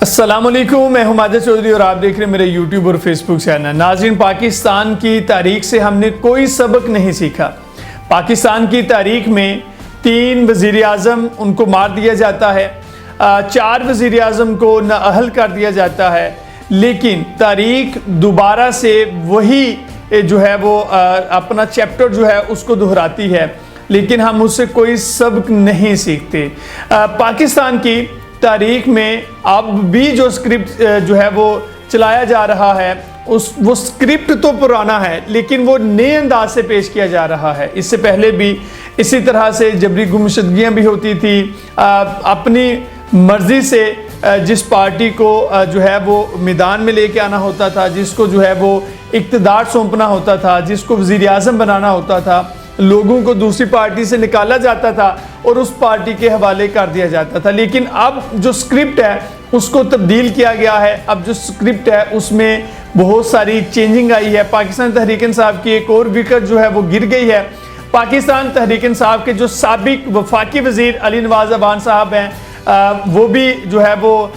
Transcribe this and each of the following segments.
السلام علیکم، میں ہوں ماجد چودھری اور آپ دیکھ رہے ہیں میرے یوٹیوب اور فیس بک چینل۔ ناظرین، پاکستان کی تاریخ سے ہم نے کوئی سبق نہیں سیکھا۔ پاکستان کی تاریخ میں 3 وزیر اعظم ان کو مار دیا جاتا ہے، 4 وزیر اعظم کو نااہل کر دیا جاتا ہے، لیکن تاریخ دوبارہ سے وہی جو ہے وہ اپنا چیپٹر جو ہے اس کو دہراتی ہے، لیکن ہم اس سے کوئی سبق نہیں سیکھتے۔ پاکستان کی تاریخ میں اب بھی جو سکرپٹ جو ہے وہ چلایا جا رہا ہے، وہ سکرپٹ تو پرانا ہے لیکن وہ نئے انداز سے پیش کیا جا رہا ہے۔ اس سے پہلے بھی اسی طرح سے جبری گمشدگیاں بھی ہوتی تھی، اپنی مرضی سے جس پارٹی کو جو ہے وہ میدان میں لے کے آنا ہوتا تھا، جس کو جو ہے وہ اقتدار سونپنا ہوتا تھا، جس کو وزیر اعظم بنانا ہوتا تھا، لوگوں کو دوسری پارٹی سے نکالا جاتا تھا اور اس پارٹی کے حوالے کر دیا جاتا تھا۔ لیکن اب جو سکرپٹ ہے اس کو تبدیل کیا گیا ہے۔ اب جو سکرپٹ ہے اس میں بہت ساری چینجنگ آئی ہے۔ پاکستان تحریک انصاف کی ایک اور وکٹ جو ہے وہ گر گئی ہے۔ پاکستان تحریک انصاف کے جو سابق وفاقی وزیر علی نواز اوان صاحب ہیں، وہ بھی جو ہے وہ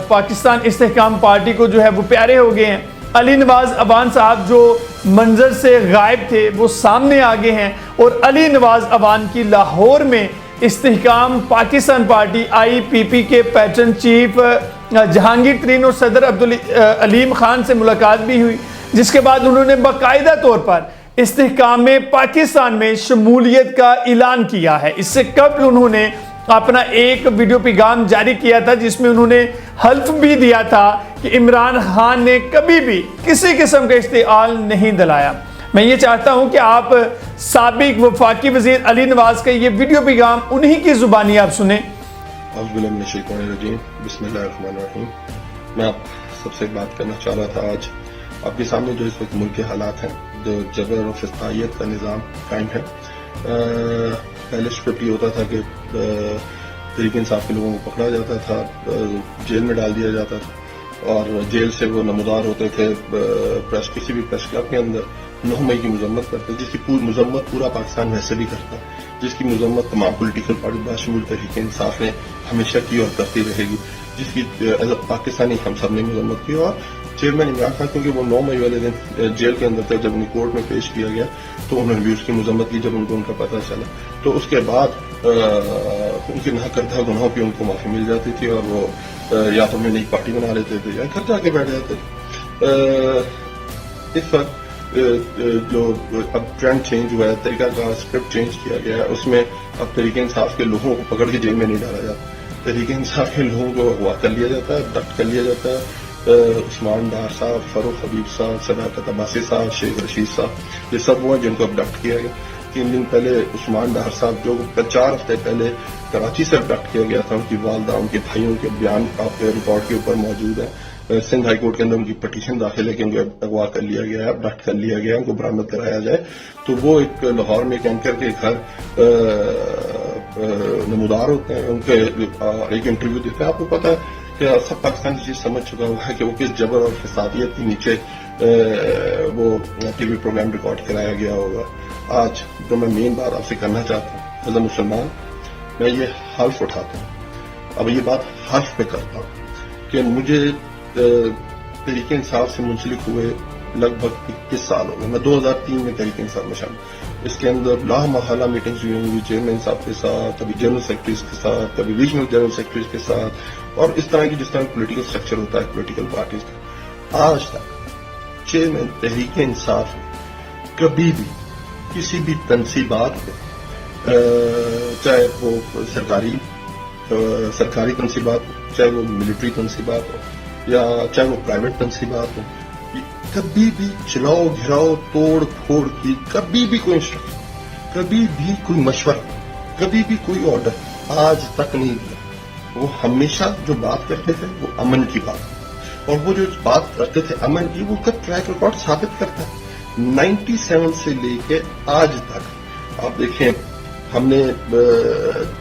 پاکستان استحکام پارٹی کو جو ہے وہ پیارے ہو گئے ہیں۔ علی نواز اوان صاحب جو منظر سے غائب تھے وہ سامنے آگے ہیں، اور علی نواز اوان کی لاہور میں استحکام پاکستان پارٹی IPP کے پیٹرن چیف جہانگیر ترین اور صدر عبدالعلیم خان سے ملاقات بھی ہوئی، جس کے بعد انہوں نے باقاعدہ طور پر استحکام پاکستان میں شمولیت کا اعلان کیا ہے۔ اس سے قبل انہوں نے اپنا ایک ویڈیو پیغام جاری کیا تھا جس میں انہوں نے حلف بھی دیا تھا کہ عمران خان نے کبھی بھی کسی قسم کا اشتعال نہیں دلایا۔ میں یہ چاہتا ہوں کہ آپ سابق وفاقی وزیر علی نواز کا یہ ویڈیو پیغام انہی کی زبانی آپ سنیں۔ اعوذ باللہ من الشیطان الرجیم، بسم اللہ الرحمن الرحیم۔ میں آپ سب سے بات کرنا چاہ رہا تھا آج آپ کے سامنے جو اس وقت ملک کے حالات ہیں، جو جبر و فسقیت کا نظام قائم ہے۔ پہلے اسکرپٹ یہ ہوتا تھا کہ تحریک انصاف کے لوگوں کو پکڑا جاتا تھا، جیل میں ڈال دیا جاتا تھا، اور جیل سے وہ نمودار ہوتے تھے کسی بھی پریس کلب کے اندر 9 مئی کی مذمت کرتے، جس کی پوری مذمت پورا پاکستان ویسے بھی کرتا، جس کی مذمت تمام پولیٹیکل پارٹی باشمول تحریک انصاف نے ہمیشہ کی اور کرتی رہے گی، جس کی ایز اے پاکستانی ہم سب نے مذمت کی۔ اور چیئرمین عمران خان کیونکہ وہ 9 مئی والے دن جیل کے اندر تھا، جب انہیں کورٹ میں پیش کیا گیا تو انہوں نے بھی اس کی مذمت کی جب ان کو ان کا پتہ چلا، تو اس کے بعد ان کے نہ کردہ گناہوں کی ان کو معافی مل جاتی تھی، اور وہ یا تو انہیں نئی پارٹی بنا لیتے تھے یا گھر جا کے بیٹھ جاتے تھے۔ اس وقت جو اب ٹرینڈ چینج ہوا ہے، طریقہ کا اسکرپٹ چینج کیا گیا ہے، اس میں اب تحریک انصاف کے لوگوں کو پکڑ کے جیل میں نہیں ڈالا جاتا، تحریک انصاف کے لوگوں کو اغوا کر لیا جاتا ہے، ابڈکٹ کر لیا جاتا ہے۔ عثمان ڈار صاحب، فاروق حبیب صاحب، صداقت عباسی صاحب، شیخ رشید صاحب، یہ سب وہ ہیں جن کو ابڈکٹ کیا گیا۔ 3 دن پہلے عثمان ڈار صاحب جو 4 ہفتے پہلے کراچی سے ابڈکٹ کیا گیا تھا، ان کی والدہ، ان کے بھائیوں کے بیان آپ کے ریکارڈ کے اوپر موجود ہے۔ سندھ ہائی کورٹ کے اندر ان کی پٹیشن داخل ہے کہ ان کو اغوا کر لیا گیا ہے، ابڈکٹ کر لیا گیا ہے، ان کو برآمد کرایا جائے۔ تو وہ ایک لاہور میں ایک اینکر کے گھر نمودار ہوتے ہیں، ان کے ایک انٹرویو دیتے ہیں۔ آپ کو پتا ہے کہ سب پاکستانی چیز سمجھ چکا ہوا ہے کہ وہ کس جبر اور فسادیت کے نیچے وہ ٹی وی پروگرام ریکارڈ کرایا گیا ہوگا۔ آج جو میں مین بات آپ سے کرنا چاہتا ہوں، ایز اے مسلمان میں یہ حلف اٹھاتا ہوں، اب یہ بات حلف پہ کرتا ہوں کہ مجھے تحریک انصاف سے منسلک ہوئے لگ بھگ 21 سال ہو گئے۔ میں 2003 میں تحریک انصاف میں شامل، اس کے اندر لا محالہ میٹنگز ہوئی ہوں گی چیئرمین صاحب کے ساتھ، کبھی جنرل سیکرٹریز کے ساتھ، کبھی ریجنل جنرل سیکرٹریز کے ساتھ، اور اس طرح کی جس طرح پولیٹیکل اسٹرکچر ہوتا ہے پولیٹیکل پارٹیز کا۔ آج تک چیئرمین تحریک انصاف نے کبھی بھی کسی بھی تنصیبات پہ، چاہے وہ سرکاری تنصیبات ہو، چاہے وہ ملٹری تنصیبات ہو، یا چاہے وہ پرائیویٹ تنصیبات ہو، کبھی بھی چلاؤ گھراؤ توڑ پھوڑ کی کبھی بھی کوئی انسٹرکشن، کبھی بھی کوئی مشورہ، کبھی بھی کوئی آرڈر آج تک نہیں دیا۔ وہ ہمیشہ جو بات کرتے تھے وہ امن کی بات، اور وہ جو بات کرتے تھے امن کی، وہ کا ٹریک ریکارڈ ثابت کرتا ہے۔ 97 سے لے کے آج تک آپ دیکھیں، ہم نے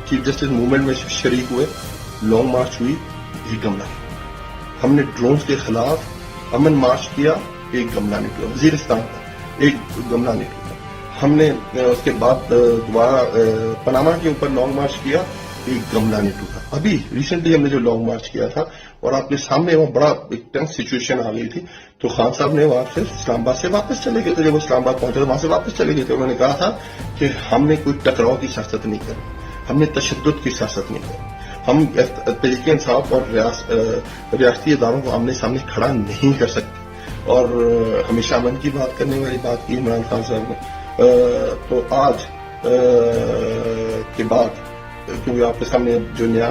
چیف جسٹس موومنٹ میں شریک ہوئے، لانگ مارچ ہوئی، ایک گملہ نہیں۔ ہم نے ڈرونز کے خلاف امن مارچ کیا، ایک گملہ نہیں ٹوٹا۔ وزیرستان کا ایک گملہ نہیں ٹوٹا۔ ہم نے اس کے بعد دوبارہ پاناما کے اوپر لانگ مارچ کیا، ایک گملہ نہیں ٹوٹا۔ ابھی ریسنٹلی ہم نے جو لانگ مارچ کیا تھا اور آپ کے سامنے وہاں بڑا ایک ٹینس سچویشن آ گئی تھی، تو خان صاحب نے وہاں سے اسلام آباد سے واپس چلے گئے تھے. جب وہ اسلام آباد پہنچے تو وہاں سے واپس چلے گئے تھے. انہوں نے کہا تھا کہ ہم نے کوئی ٹکراؤ کی سیاست نہیں کری، ہم نے تشدد کی سیاست نہیں کری، ہم تحریک انصاف اور ریاستی اداروں کو آمنے سامنے کھڑا نہیں کر سکتے. اور ہمیشہ امن کی بات کرنے والی بات کی عمران خان صاحب نے. تو آج کے بعد کیونکہ آپ کے سامنے جو نیا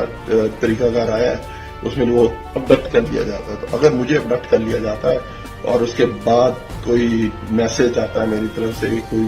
طریقہ کار آیا ہے اس میں وہ ابڈکٹ کر دیا جاتا ہے، تو اگر مجھے ابڈکٹ کر لیا جاتا ہے اور اس کے بعد کوئی میسج آتا ہے میری طرف سے، کوئی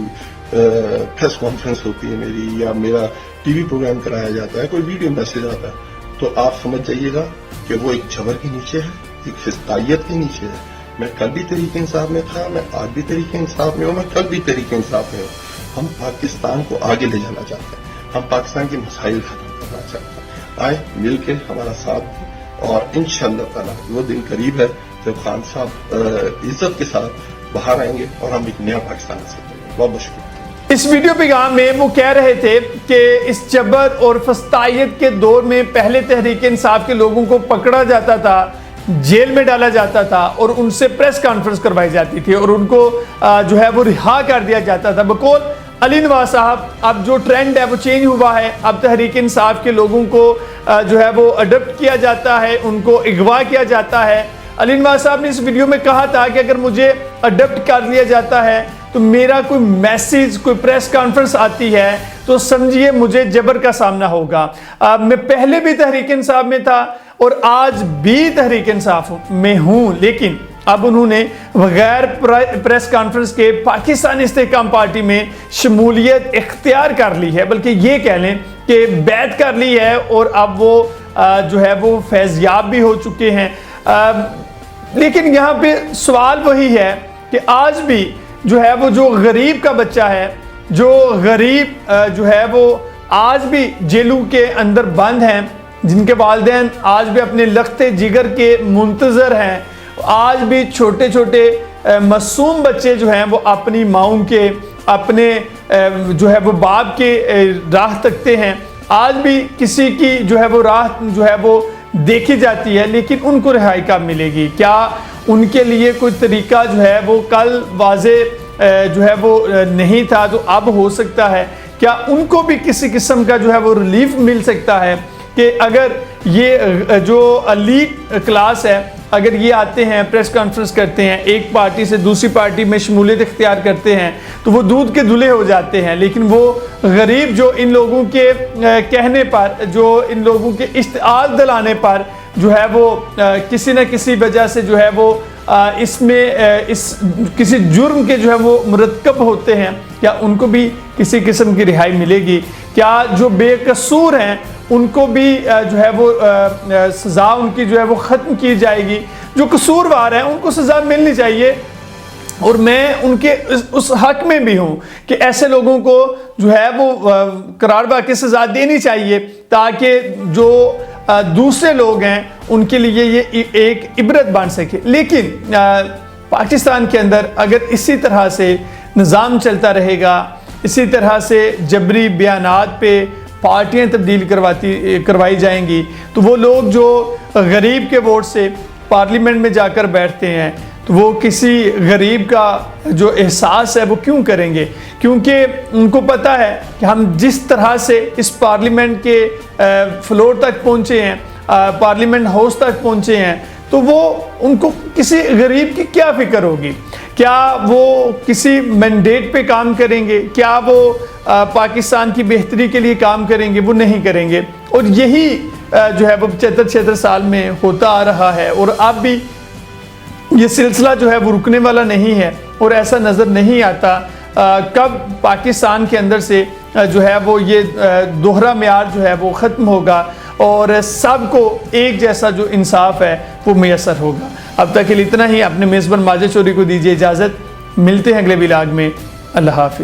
پریس کانفرنس ہوتی ہے میری، یا میرا ٹی وی پروگرام کرایا جاتا ہے، کوئی ویڈیو میسج آتا ہے، تو آپ سمجھ جائیے گا کہ وہ ایک جبر کے نیچے ہے، ایک فسطائیت کے نیچے ہے. میں کل بھی تحریک انصاف میں تھا، میں آج بھی تحریک انصاف میں ہوں، میں کل بھی تحریک انصاف میں ہوں. ہم پاکستان کو آگے لے جانا چاہتے ہیں، ہم پاکستان کے مسائل ختم کرنا چاہتے ہیں. آئے مل کے ہمارا ساتھ دیں اور انشاءاللہ تعالی وہ دن قریب ہے جب خان صاحب عزت کے ساتھ باہر آئیں گے اور ہم ایک نیا پاکستان سے کریں گے. بہت بہت شکریہ. اس ویڈیو پیغام میں وہ کہہ رہے تھے کہ اس جبر اور فسطائیت کے دور میں پہلے تحریک انصاف کے لوگوں کو پکڑا جاتا تھا، جیل میں ڈالا جاتا تھا اور ان سے پریس کانفرنس کروائی جاتی تھی اور ان کو جو ہے وہ رہا کر دیا جاتا تھا. بقول علی نواز صاحب اب جو ٹرینڈ ہے وہ چینج ہوا ہے. اب تحریک انصاف کے لوگوں کو جو ہے وہ اڈاپٹ کیا جاتا ہے، ان کو اغوا کیا جاتا ہے. علی نواز صاحب نے اس ویڈیو میں کہا تھا کہ اگر مجھے اڈاپٹ کر لیا جاتا ہے تو میرا کوئی میسیج، کوئی پریس کانفرنس آتی ہے تو سمجھیے مجھے جبر کا سامنا ہوگا. میں پہلے بھی تحریک انصاف میں تھا اور آج بھی تحریک انصاف میں ہوں، لیکن اب انہوں نے بغیر پریس کانفرنس کے پاکستان استحکام پارٹی میں شمولیت اختیار کر لی ہے، بلکہ یہ کہہ لیں کہ بیعت کر لی ہے اور اب وہ جو ہے وہ فیضیاب بھی ہو چکے ہیں. لیکن یہاں پہ سوال وہی ہے کہ آج بھی جو ہے وہ جو غریب کا بچہ ہے، جو غریب جو ہے وہ آج بھی جیلوں کے اندر بند ہیں، جن کے والدین آج بھی اپنے لخت جگر کے منتظر ہیں، آج بھی چھوٹے چھوٹے معصوم بچے جو ہیں وہ اپنی ماؤں کے، اپنے جو ہے وہ باپ کے راہ تکتے ہیں. آج بھی کسی کی جو ہے وہ راہ جو ہے وہ دیکھی جاتی ہے، لیکن ان کو رہائی کب ملے گی؟ کیا ان کے لیے کوئی طریقہ جو ہے وہ کل واضح جو ہے وہ نہیں تھا تو اب ہو سکتا ہے؟ کیا ان کو بھی کسی قسم کا جو ہے وہ ریلیف مل سکتا ہے کہ اگر یہ جو ایلیٹ کلاس ہے، اگر یہ آتے ہیں پریس کانفرنس کرتے ہیں، ایک پارٹی سے دوسری پارٹی میں شمولیت اختیار کرتے ہیں تو وہ دودھ کے دلہے ہو جاتے ہیں، لیکن وہ غریب جو ان لوگوں کے کہنے پر، جو ان لوگوں کے اشتعال دلانے پر جو ہے وہ کسی نہ کسی وجہ سے جو ہے وہ اس میں کسی جرم کے جو ہے وہ مرتکب ہوتے ہیں، کیا ان کو بھی کسی قسم کی رہائی ملے گی؟ کیا جو بے قصور ہیں ان کو بھی جو ہے وہ سزا ان کی جو ہے وہ ختم کی جائے گی؟ جو قصوروار ہیں ان کو سزا ملنی چاہیے، اور میں ان کے اس حق میں بھی ہوں کہ ایسے لوگوں کو جو ہے وہ قرار باقی سزا دینی چاہیے، تاکہ جو دوسرے لوگ ہیں ان کے لیے یہ ایک عبرت بن سکے. لیکن پاکستان کے اندر اگر اسی طرح سے نظام چلتا رہے گا، اسی طرح سے جبری بیانات پہ پارٹیاں تبدیل کروائی جائیں گی، تو وہ لوگ جو غریب کے ووٹ سے پارلیمنٹ میں جا کر بیٹھتے ہیں تو وہ کسی غریب کا جو احساس ہے وہ کیوں کریں گے؟ کیونکہ ان کو پتہ ہے کہ ہم جس طرح سے اس پارلیمنٹ کے فلور تک پہنچے ہیں، پارلیمنٹ ہاؤس تک پہنچے ہیں، تو وہ ان کو کسی غریب کی کیا فکر ہوگی؟ کیا وہ کسی مینڈیٹ پہ کام کریں گے؟ کیا وہ پاکستان کی بہتری کے لیے کام کریں گے؟ وہ نہیں کریں گے. اور یہی جو ہے وہ 75 سال میں ہوتا آ رہا ہے، اور اب بھی یہ سلسلہ جو ہے وہ رکنے والا نہیں ہے، اور ایسا نظر نہیں آتا کب پاکستان کے اندر سے جو ہے وہ یہ دوہرا معیار جو ہے وہ ختم ہوگا اور سب کو ایک جیسا جو انصاف ہے وہ میسر ہوگا. اب تک کے لیے اتنا ہی. اپنے میزبان ماجد چوری کو دیجیے اجازت. ملتے ہیں اگلے ولاگ میں. اللہ حافظ.